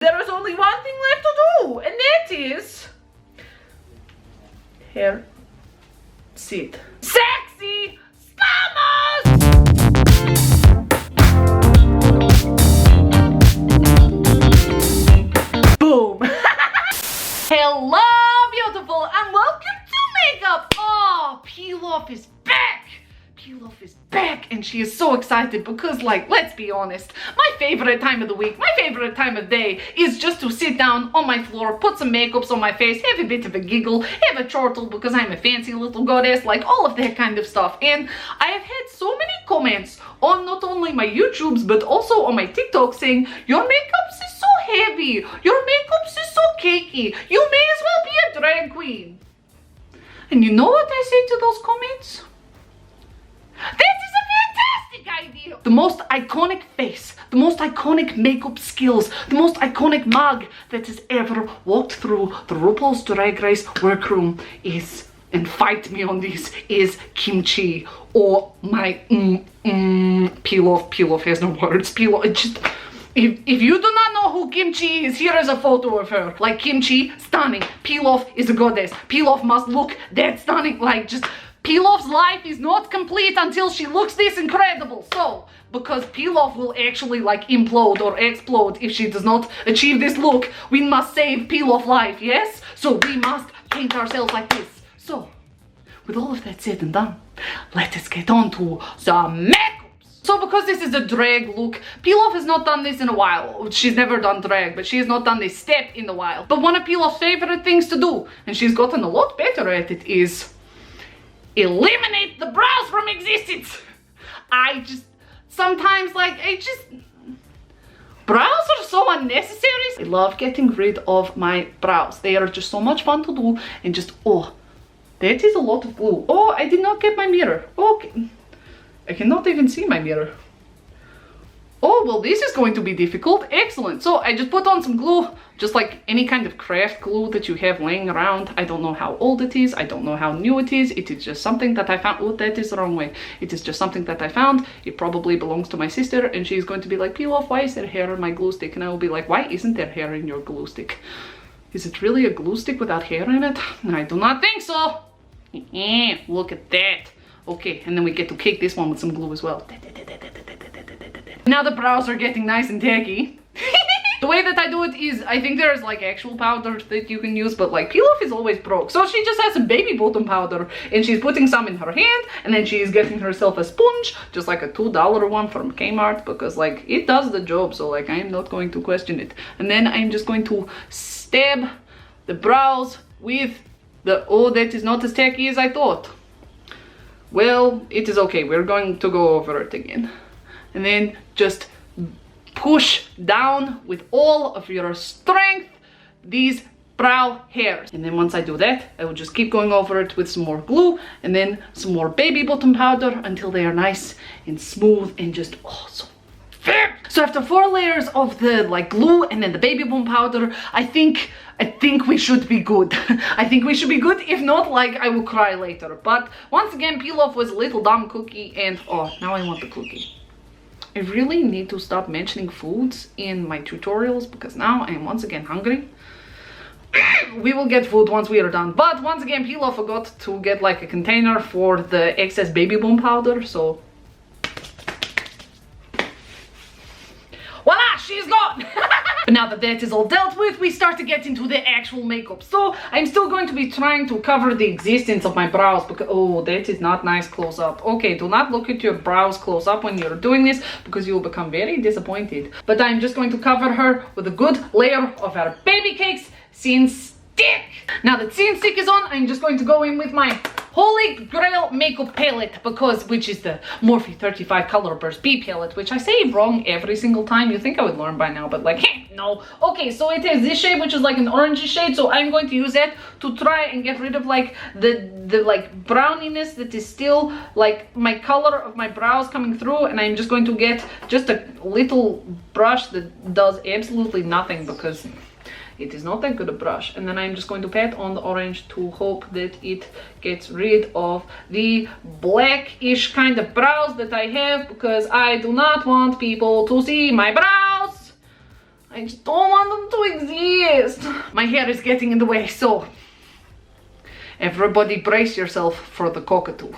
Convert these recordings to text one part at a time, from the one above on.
There is only one thing left to do, and that is hair sit. Sexy Slammers! Boom! Hello, beautiful, and welcome to makeup. Oh, Piloff is back. Piloff is back, and she is so excited because, like, let's be honest, my favorite time of the week, my favorite time of day is just to sit down on my floor, put some makeups on my face, have a bit of a giggle, have a chortle because I'm a fancy little goddess, like all of that kind of stuff. And I have had so many comments on not only my YouTubes but also on my TikTok saying, your makeup is so heavy, your makeup is so cakey, you may as well be a drag queen. And you know what I say to those comments? This is a fantastic idea! The most iconic face, the most iconic makeup skills, the most iconic mug that has ever walked through the RuPaul's Drag Race workroom is, and fight me on this, is Kimchi. Oh my, Piloff has no words. Piloff, it just... If you do not know who Kimchi is, here is a photo of her. Like, Kimchi, stunning. Piloff is a goddess. Piloff must look that stunning. Like, just... Piloff's life is not complete until she looks this incredible. So, because Piloff will actually like implode or explode if she does not achieve this look, we must save Piloff life, yes? So we must paint ourselves like this. So, with all of that said and done, let us get on to some makeups. So because this is a drag look, Piloff has not done this in a while. She's never done drag, but she has not done this step in a while. But one of Piloff's favorite things to do, and she's gotten a lot better at it, is eliminate the brows from existence. I just sometimes brows are so unnecessary. I love getting rid of my brows. They are just so much fun to do, and just, oh, that is a lot of glue. Oh, I did not get my mirror. Okay, I cannot even see my mirror. Oh, well, this is going to be difficult. Excellent. So I just put on some glue, just like any kind of craft glue that you have laying around. I don't know how old it is. I don't know how new it is. It is just something that I found. Oh, that is the wrong way. It is just something that I found. It probably belongs to my sister, and she's going to be like, Piloff, why is there hair on my glue stick? And I will be like, why isn't there hair in your glue stick? Is it really a glue stick without hair in it? I do not think so. Look at that. Okay, and then we get to cake this one with some glue as well. Now the brows are getting nice and tacky. The way that I do it is, I think there's like actual powder that you can use, but like Piloff is always broke. So she just has some baby bottom powder, and she's putting some in her hand, and then she's getting herself a sponge, just like a $2 one from Kmart, because like it does the job, so like I am not going to question it. And then I'm just going to stab the brows with the, oh, that is not as tacky as I thought. Well, it is okay, we're going to go over it again. And then just push down with all of your strength these brow hairs. And then once I do that, I will just keep going over it with some more glue and then some more baby bottom powder until they are nice and smooth and just, oh, so thick. So after 4 layers of the like glue and then the baby bottom powder, I think we should be good. I think we should be good. If not, like, I will cry later. But once again, Piloff was a little dumb cookie, and oh, now I want the cookie. I really need to stop mentioning foods in my tutorials because now I am once again hungry. We will get food once we are done. But once again, Piloff forgot to get like a container for the excess baby bomb powder, so voila, she's gone! But now that that is all dealt with, we start to get into the actual makeup. So I'm still going to be trying to cover the existence of my brows because, oh, that is not nice close up. Okay, do not look at your brows close up when you're doing this because you will become very disappointed. But I'm just going to cover her with a good layer of our Baby Cakes Scene Stick. Now that Scene Stick is on, I'm just going to go in with my Holy Grail makeup palette, which is the Morphe 35 Color Burst B palette, which I say wrong every single time. You think I would learn by now, but like, no. Okay, so it has this shade, which is like an orangey shade, so I'm going to use that to try and get rid of like the like browniness that is still like my color of my brows coming through. And I'm just going to get just a little brush that does absolutely nothing because it is not that good a brush. And then I'm just going to pat on the orange to hope that it gets rid of the blackish kind of brows that I have, because I do not want people to see my brows. I just don't want them to exist. My hair is getting in the way, so everybody brace yourself for the cockatoo.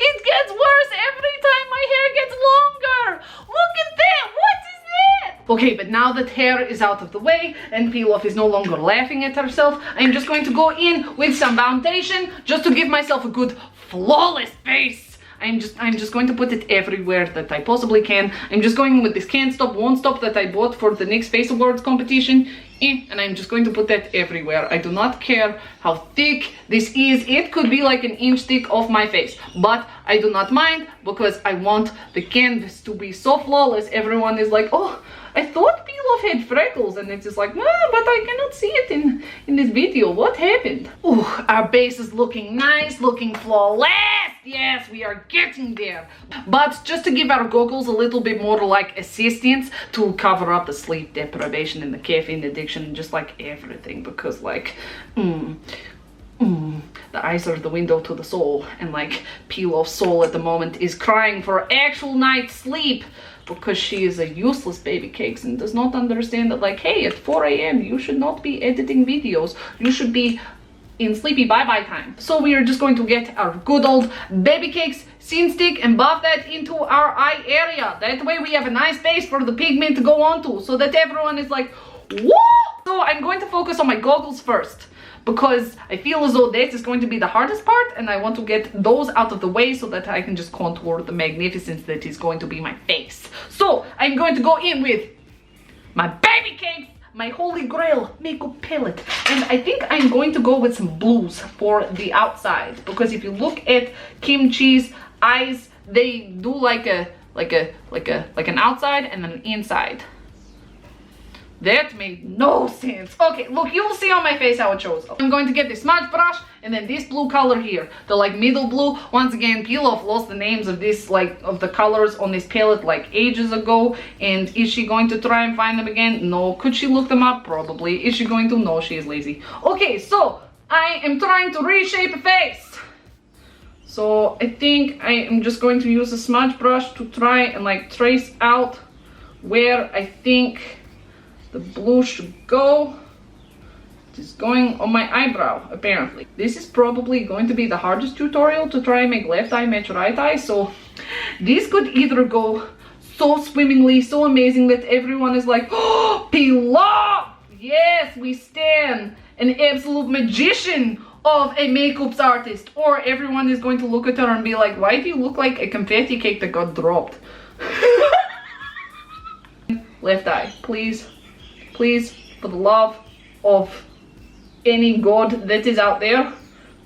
It gets worse every time my hair gets longer. Look at that. What is that? Okay, but now that hair is out of the way and Piloff is no longer laughing at herself, I'm just going to go in with some foundation just to give myself a good flawless face. I'm just going to put it everywhere that I possibly can. I'm just going with this Can't Stop, Won't Stop that I bought for the NYX Face Awards competition. And I'm just going to put that everywhere. I do not care how thick this is. It could be like an inch thick off my face. But I do not mind because I want the canvas to be so flawless. Everyone is like, oh, I thought Piloff had freckles. And it's just like, no, but I cannot see it in this video. What happened? Ooh, our base is looking nice, looking flawless. Yes, we are getting there. But just to give our goggles a little bit more like assistance to cover up the sleep deprivation and the caffeine addiction and just like everything, because like the eyes are the window to the soul, and like Piloff's soul at the moment is crying for actual night sleep because she is a useless baby cakes and does not understand that like, hey, at 4 a.m. you should not be editing videos. You should be in sleepy bye-bye time. So we are just going to get our good old baby cakes scene stick and buff that into our eye area. That way we have a nice base for the pigment to go onto so that everyone is like, what? So I'm going to focus on my goggles first because I feel as though that is going to be the hardest part and I want to get those out of the way so that I can just contour the magnificence that is going to be my face. So I'm going to go in with my baby cakes, my holy grail makeup palette, and I think I'm going to go with some blues for the outside because if you look at Kimchi's eyes, they do like an outside and then an inside. That made no sense. Okay, look, you'll see on my face how it shows. I'm going to get this smudge brush and then this blue color here, the like middle blue. Once again, Piloff lost the names of this like of the colors on this palette like ages ago, and is she going to try and find them again? No. Could she look them up? Probably. Is she going to? No, she is lazy. Okay, so I am trying to reshape a face. So I think I am just going to use a smudge brush to try and like trace out where I think the blue should go. It is going on my eyebrow, apparently. This is probably going to be the hardest tutorial to try and make left eye match right eye, so this could either go so swimmingly, so amazing that everyone is like, oh, Piloff! Yes, we stand an absolute magician of a makeup artist. Or everyone is going to look at her and be like, why do you look like a confetti cake that got dropped? Left eye, please. Please, for the love of any god that is out there,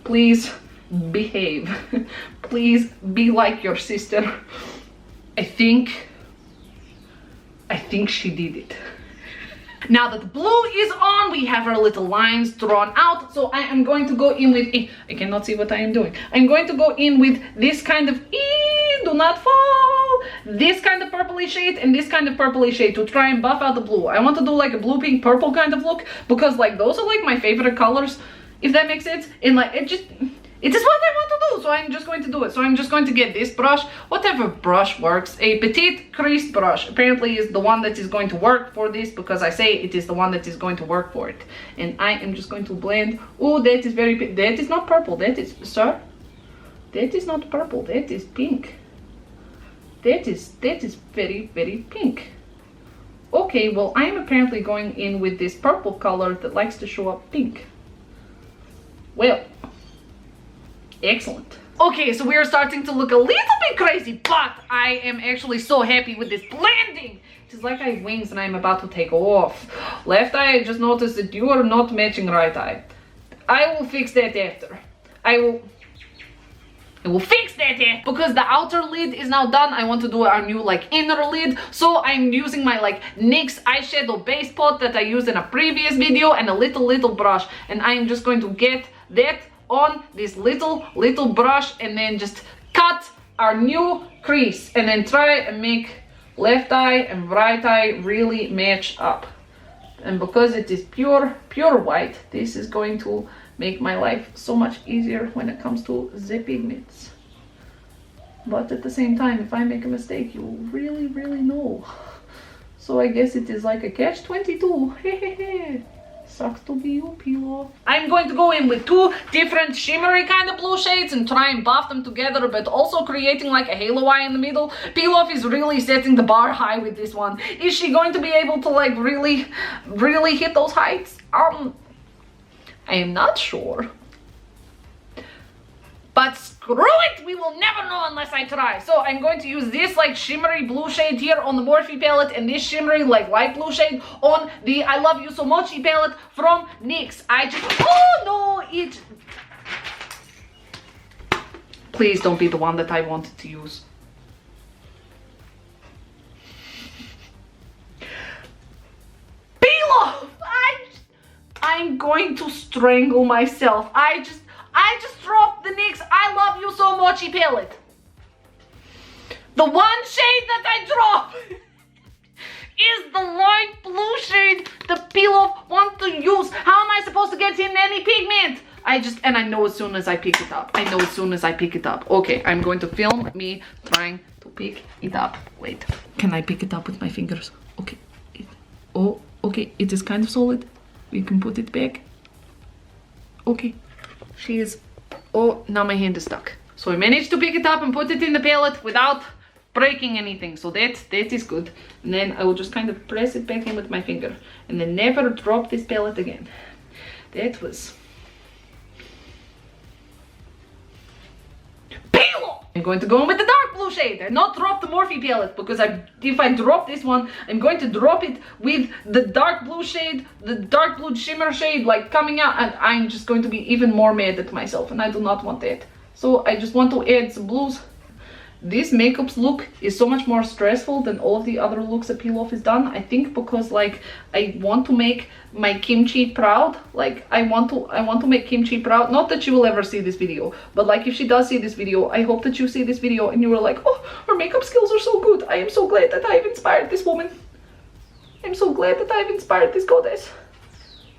please behave. Please be like your sister. I think she did it. Now that the blue is on, we have our little lines drawn out. So I am going to go in with, I cannot see what I am doing. I'm going to go in with this kind of, do not fall, this kind of purpley shade and this kind of purpley shade to try and buff out the blue. I want to do like a blue, pink, purple kind of look because like those are like my favorite colors, if that makes sense. And like it is what I want to do, so I'm just going to do it. So I'm just going to get this brush, whatever brush works. A petite crease brush apparently is the one that is going to work for this because I say it is the one that is going to work for it. And I am just going to blend. Oh, that is very, that is not purple, that is, sir, that is not purple, that is pink. That is very, very pink. Okay, well, I am apparently going in with this purple color that likes to show up pink. Well, excellent. Okay, so we are starting to look a little bit crazy, but I am actually so happy with this blending. It is like I have wings and I'm about to take off. Left eye, I just noticed that you are not matching right eye. I will fix that after. I will fix that because the outer lid is now done. I want to do our new like inner lid, so I'm using my like NYX eyeshadow base pot that I used in a previous video and a little brush, and I am just going to get that on this little brush and then just cut our new crease and then try and make left eye and right eye really match up. And because it is pure white, this is going to make my life so much easier when it comes to the pigments. But at the same time, if I make a mistake, you really, really know. So I guess it is like a catch-22. Hehehe. Sucks to be you, Piloff. I'm going to go in with two different shimmery kind of blue shades and try and buff them together, but also creating like a halo eye in the middle. Piloff is really setting the bar high with this one. Is she going to be able to like really, really hit those heights? I am not sure. But screw it, we will never know unless I try. So I'm going to use this like shimmery blue shade here on the Morphe palette and this shimmery like light blue shade on the I Love You So Much palette from NYX. Oh no, please don't be the one that I wanted to use. Piloff! I'm going to strangle myself. I just dropped the NYX I Love You So Much palette. The one shade that I drop is the light blue shade that Piloff wants to use. How am I supposed to get in any pigment? And I know as soon as I pick it up. Okay, I'm going to film me trying to pick it up. Wait, can I pick it up with my fingers? Okay. Okay, it is kind of solid. We can put it back. Okay. Now my hand is stuck. So I managed to pick it up and put it in the palette without breaking anything. So that is good. And then I will just kind of press it back in with my finger. And then never drop this palette again. That was... Piloff! I'm going to go in with the dark blue shade and not drop the Morphe palette, because if I drop this one, I'm going to drop it with the dark blue shade, the dark blue shimmer shade like coming out, and I'm just going to be even more mad at myself, and I do not want that. So I just want to add some blues. This makeup look is so much more stressful than all of the other looks that Piloff has done. I think because like I want to make my kimchi proud. Like I want to make kimchi proud. Not that she will ever see this video, but like if she does see this video, I hope that you see this video and you are like, oh, her makeup skills are so good. I am so glad that I've inspired this woman. I'm so glad that I've inspired this goddess.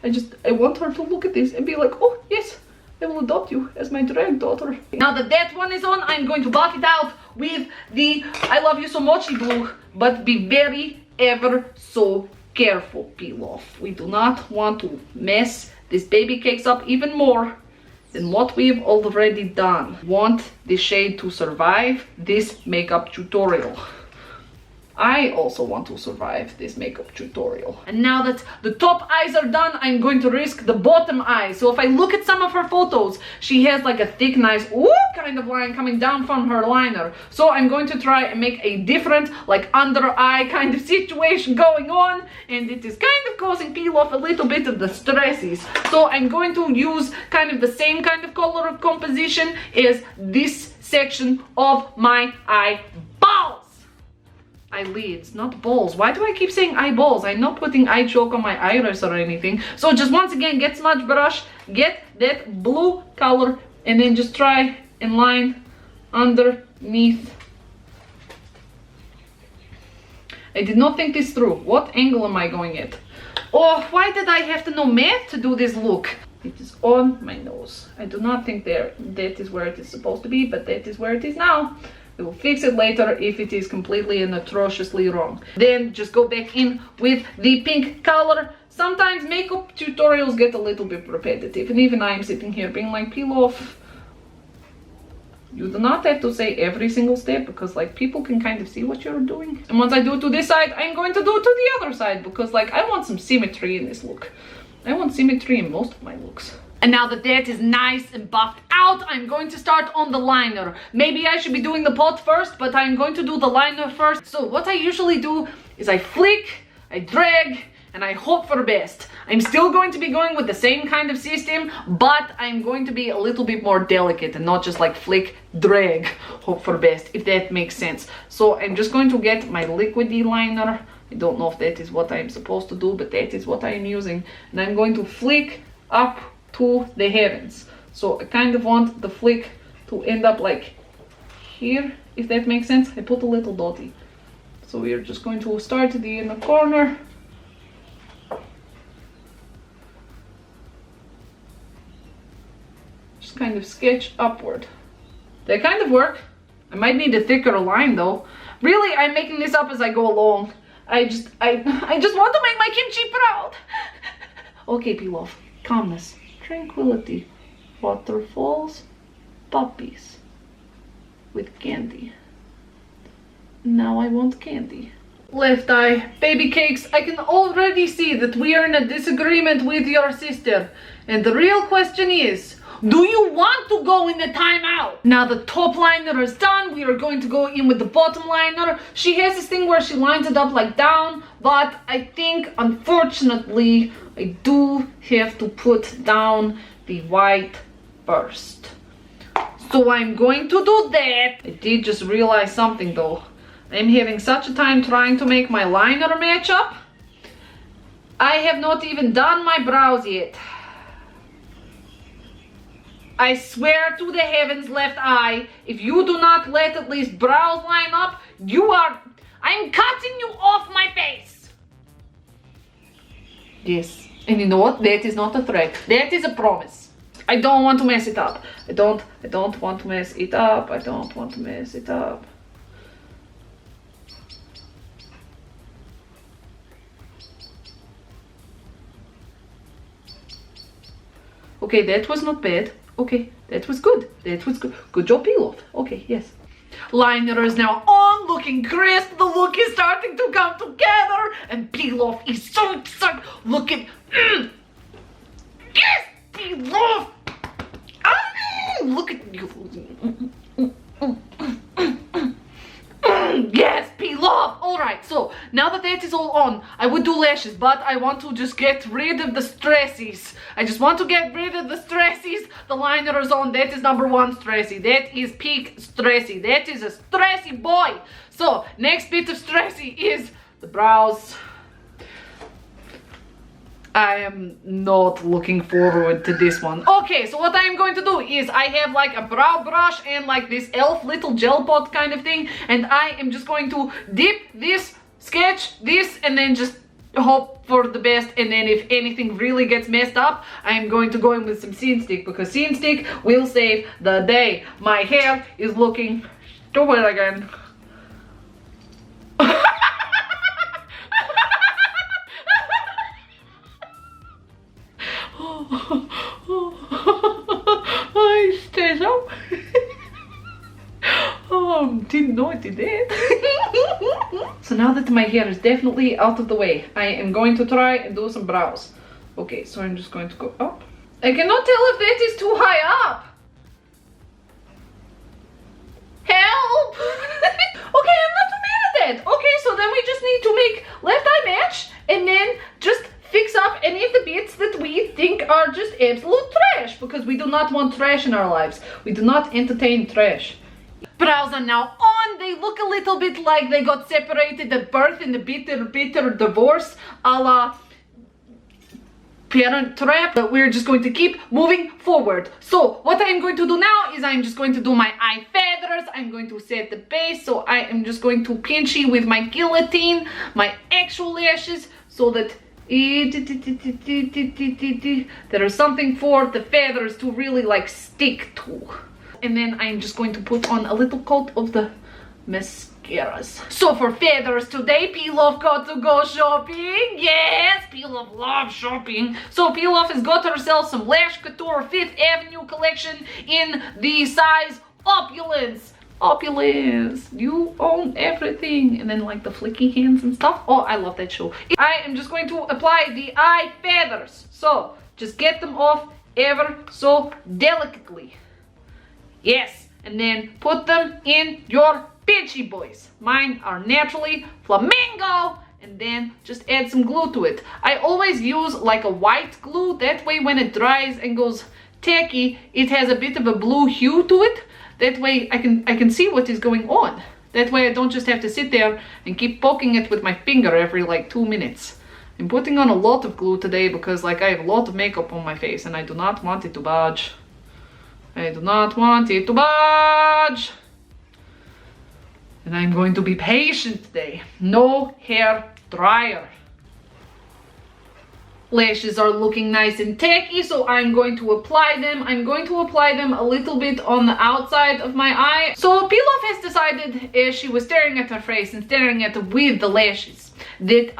I want her to look at this and be like, oh yes, I will adopt you as my drag daughter. Now that that one is on, I'm going to buff it out with the I Love You So Much blue, but be very ever so careful, Piloff. We do not want to mess this baby cakes up even more than what we've already done. Want the shade to survive this makeup tutorial. I also want to survive this makeup tutorial. And now that the top eyes are done, I'm going to risk the bottom eye. So if I look at some of her photos, she has like a thick, nice, ooh, kind of line coming down from her liner. So I'm going to try and make a different, like under eye kind of situation going on. And it is kind of causing Piloff a little bit of the stresses. So I'm going to use kind of the same kind of color composition as this section of my eyeballs. Eyelids, not balls. Why do I keep saying eyeballs? I'm not putting eye chalk on my iris or anything. So just once again, get smudge brush, get that blue color, and then just try and line underneath. I did not think this through. What angle am I going at? Oh, why did I have to know math to do this look? It is on my nose. I do not think that is where it is supposed to be, but that is where it is now. We will fix it later if it is completely and atrociously wrong. Then just go back in with the pink color. Sometimes makeup tutorials get a little bit repetitive, and even I am sitting here being like, Piloff, you do not have to say every single step, because like people can kind of see what you're doing. And once I do it to this side, I'm going to do it to the other side, because like I want some symmetry in this look. I want symmetry in most of my looks. And now that that is nice and buffed out, I'm going to start on the liner. Maybe I should be doing the pot first, but I'm going to do the liner first. So what I usually do is I flick, I drag, and I hope for the best. I'm still going to be going with the same kind of system, but I'm going to be a little bit more delicate and not just like flick, drag, hope for the best, if that makes sense. So I'm just going to get my liquidy liner. I don't know if that is what I'm supposed to do, but that is what I am using. And I'm going to flick up to the heavens. So I kind of want the flick to end up like here, if that makes sense. I put a little dotty. So we are just going to start in the corner. just kind of sketch upward. They kind of work. I might need a thicker line though. Really, I'm making this up as I go along. I just want to make my kimchi proud. Okay, Piloff, calmness, tranquility, waterfalls, puppies with candy. Now I want candy. Left eye, baby cakes, I can already see that we are in a disagreement with your sister. And the real question is, do you want to go in the timeout? Now the top liner is done, we are going to go in with the bottom liner. She has this thing where she lines it up like down, but I think, unfortunately, I do have to put down the white first. So I'm going to do that. I did just realize something though. I'm having such a time trying to make my liner match up. I have not even done my brows yet. I swear to the heavens, left eye, if you do not let at least brows line up, I'm cutting you off my face. Yes, and you know what? That is not a threat. That is a promise. I don't want to mess it up. I don't want to mess it up. I don't want to mess it up. Okay, that was not bad. Okay, that was good. That was good. Good job, Piloff. Okay, yes. Liner is now on, looking crisp. The look is starting to come together, and Piloff is so excited. Look at, yes, Piloff. Look at you. Yes, Piloff. All right. So now that is all on, I would do lashes, but I want to just get rid of the stressies. I just want to get rid of the stressies. The liner is on. That is number one stressy. That is peak stressy. That is a stressy boy. So next bit of stressy is the brows. I am not looking forward to this one. Okay, so what I am going to do is I have like a brow brush and like this elf little gel pot kind of thing, and I am just going to dip this, sketch this, and then just hope for the best. And then if anything really gets messed up, I am going to go in with some scene stick, because scene stick will save the day. My hair is looking stupid again. I stayed up. Didn't know I did that. So now that my hair is definitely out of the way, I am going to try and do some brows. Okay, so I'm just going to go up. I cannot tell if that is too high up. Help! Okay, I'm not too mad at that. Okay, so then we just need to make left eye match and then just fix up any of the bits that we think are just absolute trash, because we do not want trash in our lives. We do not entertain trash. Brows are now on. They look a little bit like they got separated at birth in the bitter divorce a la Parent Trap, but we're just going to keep moving forward. So what I'm going to do now is I'm just going to do my eye feathers. I'm going to set the base, so I am just going to pinchy with my guillotine my actual lashes, so that there is something for the feathers to really like stick to. And then I'm just going to put on a little coat of the mascaras. So for feathers today, Piloff got to go shopping. Yes, Piloff loves shopping. So Piloff has got herself some Lash Couture 5th Avenue collection in the size Opulence. Opulence, you own everything. And then like the flicky hands and stuff. Oh, I love that show. I am just going to apply the eye feathers. So just get them off ever so delicately. Yes, and then put them in your pinchy boys. Mine are naturally flamingo. And then just add some glue to it. I always use like a white glue. That way when it dries and goes tacky, it has a bit of a blue hue to it. That way I can see what is going on. That way I don't just have to sit there and keep poking it with my finger every like 2 minutes. I'm putting on a lot of glue today because like I have a lot of makeup on my face and I do not want it to budge. I do not want it to budge. And I'm going to be patient today. No hair dryer. Lashes are looking nice and tacky, so I'm going to apply them. I'm going to apply them a little bit on the outside of my eye. So Piloff has decided, as she was staring at her face and staring at it with the lashes, that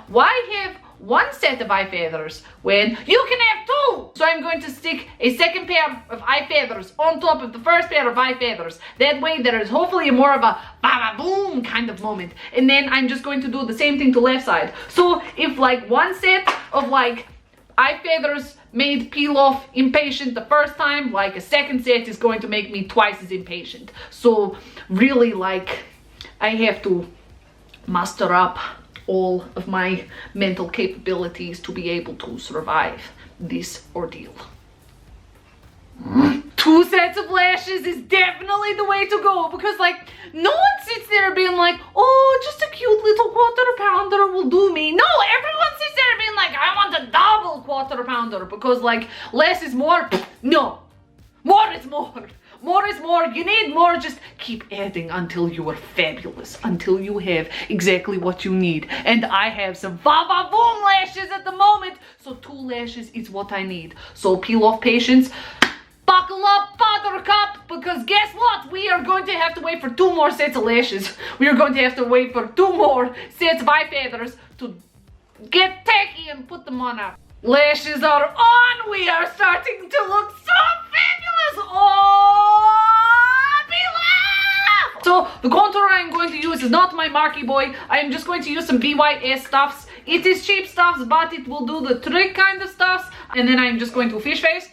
why have one set of eye feathers when you can have two? So I'm going to stick a second pair of eye feathers on top of the first pair of eye feathers. That way there is hopefully more of a ba-ba-boom kind of moment. And then I'm just going to do the same thing to left side. So if like one set of like eye feathers made Piloff impatient the first time, like a second set is going to make me twice as impatient. So really, like, I have to muster up all of my mental capabilities to be able to survive this ordeal. 2 sets of lashes is definitely the way to go, because like no one sits there being like, oh, just a cute little quarter-pounder will do me. No, everyone sits there being like, I want a double quarter-pounder, because like less is more. No, more is more. More is more. You need more. Just keep adding until you are fabulous, until you have exactly what you need. And I have some va-va-boom lashes at the moment, so 2 lashes is what I need. So Piloff patience, buckle up, buttercup, because guess what? We are going to have to wait for 2 more sets of lashes. We are going to have to wait for 2 more sets of eye feathers to get tacky and put them on our lashes are on. We are starting to look so fabulous. Oh, Piloff! So the contour I'm going to use is not my Marky Boy. I am just going to use some BYS stuffs. It is cheap stuffs, but it will do the trick kind of stuffs. And then I'm just going to fish face.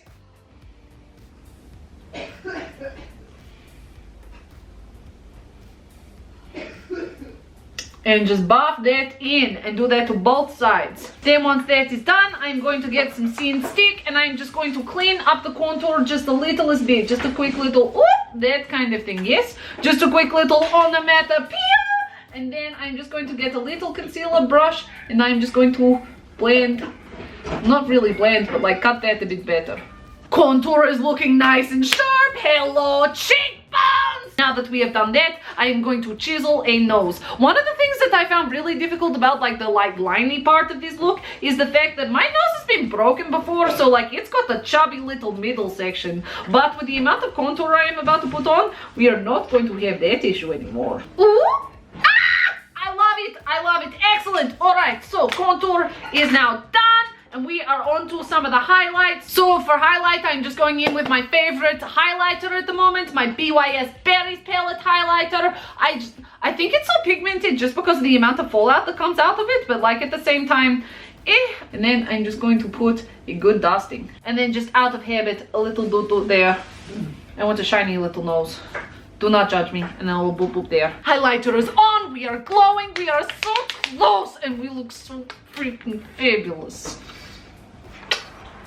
And just buff that in and do that to both sides. Then once that is done, I'm going to get some scene stick and I'm just going to clean up the contour just a little bit. Just a quick little, ooh, that kind of thing, yes? Just a quick little onomatopoeia. And then I'm just going to get a little concealer brush and I'm just going to blend, not really blend, but like cut that a bit better. Contour is looking nice and sharp. Hello, cheekbones! Now that we have done that, I am going to chisel a nose. One of the things that I found really difficult about like the liney part of this look is the fact that my nose has been broken before, so like it's got a chubby little middle section. But with the amount of contour I am about to put on, we are not going to have that issue anymore. Ooh! Ah! I love it! I love it! Excellent! Alright, so contour is now done. And we are on to some of the highlights. So for highlight, I'm just going in with my favorite highlighter at the moment, my BYS Berries Palette Highlighter. I think it's so pigmented just because of the amount of fallout that comes out of it, but like at the same time, And then I'm just going to put a good dusting. And then just out of habit, a little doo-doo there. I want a shiny little nose. Do not judge me. And then a little boop boop there. Highlighter is on. We are glowing. We are so close. And we look so freaking fabulous.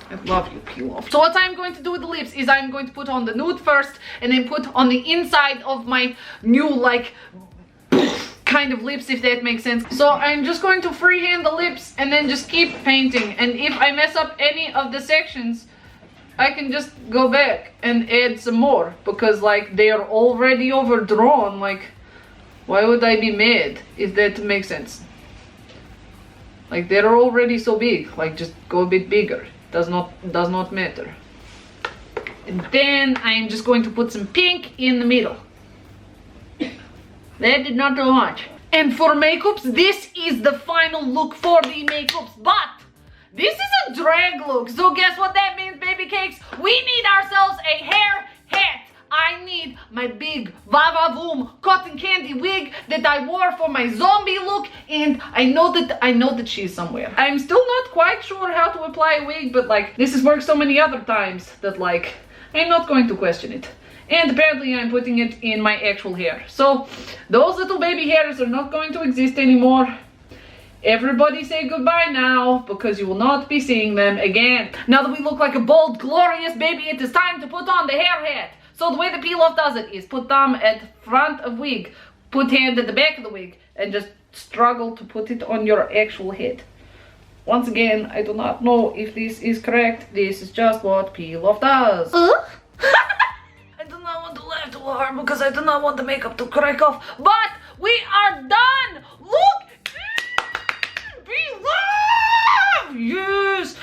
I love you, Piloff. So what I'm going to do with the lips is I'm going to put on the nude first and then put on the inside of my new like kind of lips, if that makes sense. So I'm just going to freehand the lips and then just keep painting. And if I mess up any of the sections, I can just go back and add some more because like they are already overdrawn. Like, why would I be mad if that makes sense? Like they're already so big. Like just go a bit bigger. Does not matter. And then I'm just going to put some pink in the middle. That did not do much. And for makeups, this is the final look for the makeups, but this is a drag look. So guess what that means, baby cakes? We need ourselves a hair hat. I need my big va-va-voom cotton candy wig that I wore for my zombie look, and I know that she's somewhere. I'm still not quite sure how to apply a wig, but like this has worked so many other times that like I'm not going to question it. And apparently I'm putting it in my actual hair. So those little baby hairs are not going to exist anymore. Everybody say goodbye now, because you will not be seeing them again. Now that we look like a bold, glorious baby, it is time to put on the hair hat. So the way the Piloff does it is put thumb at front of wig, put hand at the back of the wig, and just struggle to put it on your actual head. Once again, I do not know if this is correct. This is just what Piloff does. I do not want to laugh too hard because I do not want the makeup to crack off. But we are done! Look! Piloff! Yes!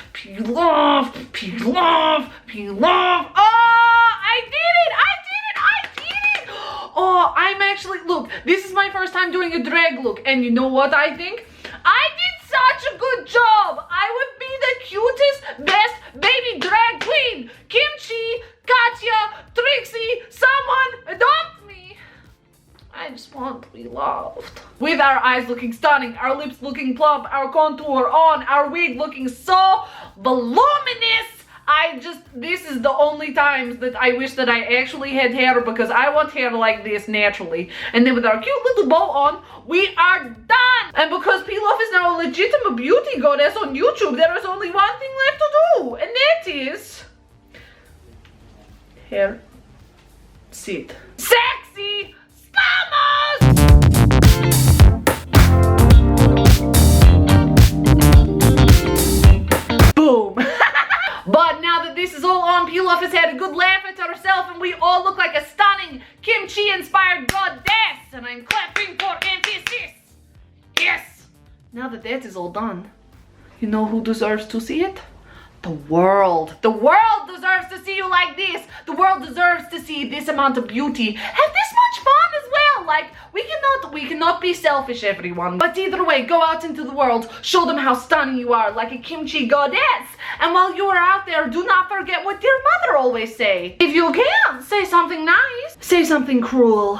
Piloff, Piloff, Piloff. Oh, I did it, I did it, I did it. Oh, I'm actually, look, this is my first time doing a drag look. And you know what I think? I did such a good job. I would be the cutest, best baby drag queen. Kimchi, Katya, Trixie, someone adopt me. I just want to be loved. With our eyes looking stunning, our lips looking plump, our contour on, our wig looking so voluminous. This is the only times that I wish that I actually had hair, because I want hair like this naturally. And then with our cute little bow on, we are done. And because Piloff is now a legitimate beauty goddess on YouTube, there is only one thing left to do, and that is hair, sit, sexy, stamos. Boom. But now that this is all on, Piloff has had a good laugh at herself, and we all look like a stunning kimchi-inspired goddess. And I'm clapping for emphasis. Yes. Now that that is all done, you know who deserves to see it? The world. The world deserves to see you like this. The world deserves to see this amount of beauty. Have this much fun as well. Like, we cannot be selfish, everyone. But either way, go out into the world. Show them how stunning you are, like a kimchi goddess. And while you are out there, do not forget what your mother always say. If you can, say something nice. Say something cruel.